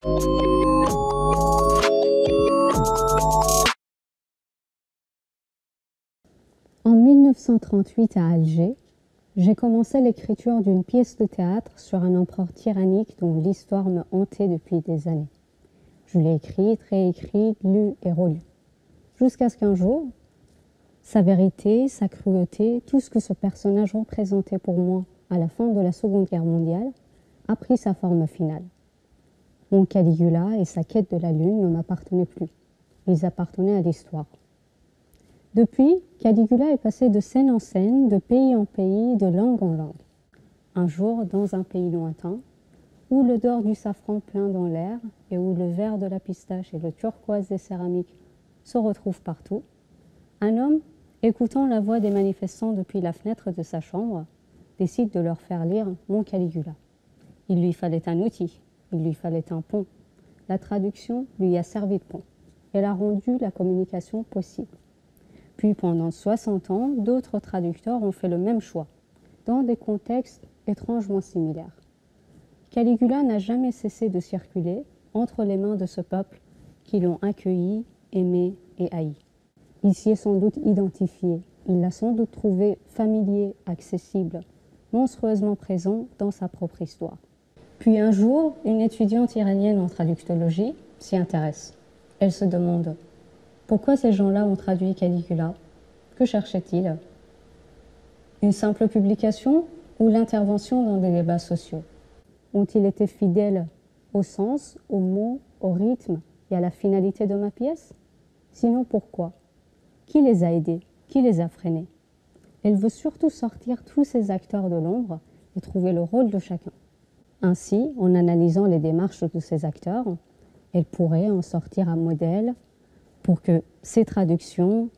En 1938 à Alger, j'ai commencé l'écriture d'une pièce de théâtre sur un empereur tyrannique dont l'histoire me hantait depuis des années. Je l'ai écrite, réécrite, lue et relue. Jusqu'à ce qu'un jour, sa vérité, sa cruauté, tout ce que ce personnage représentait pour moi à la fin de la Seconde Guerre mondiale, a pris sa forme finale. Mon Caligula et sa quête de la Lune ne m'appartenaient plus. Ils appartenaient à l'histoire. Depuis, Caligula est passé de scène en scène, de pays en pays, de langue en langue. Un jour, dans un pays lointain, où l'odeur du safran plein dans l'air et où le vert de la pistache et le turquoise des céramiques se retrouvent partout, un homme, écoutant la voix des manifestants depuis la fenêtre de sa chambre, décide de leur faire lire Mon Caligula. Il lui fallait un outil, il lui fallait un pont. La traduction lui a servi de pont. Elle a rendu la communication possible. Puis pendant 60 ans, d'autres traducteurs ont fait le même choix, dans des contextes étrangement similaires. Caligula n'a jamais cessé de circuler entre les mains de ce peuple qui l'ont accueilli, aimé et haï. Il s'y est sans doute identifié, il l'a sans doute trouvé familier, accessible, monstrueusement présent dans sa propre histoire. Puis un jour, une étudiante iranienne en traductologie s'y intéresse. Elle se demande pourquoi ces gens-là ont traduit Caligula? Que cherchaient-ils? Une simple publication ou l'intervention dans des débats sociaux? Ont-ils été fidèles au sens, aux mots, au rythme et à la finalité de ma pièce? Sinon, pourquoi? Qui les a aidés? Qui les a freinés? Elle veut surtout sortir tous ces acteurs de l'ombre et trouver le rôle de chacun. Ainsi, en analysant les démarches de ces acteurs, elle pourrait en sortir un modèle pour que ces traductions,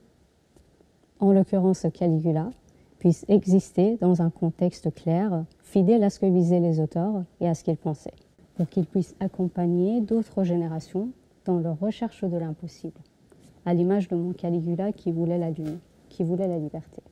en l'occurrence Caligula, puissent exister dans un contexte clair, fidèle à ce que visaient les auteurs et à ce qu'ils pensaient, pour qu'ils puissent accompagner d'autres générations dans leur recherche de l'impossible, à l'image de mon Caligula qui voulait la lune, qui voulait la liberté.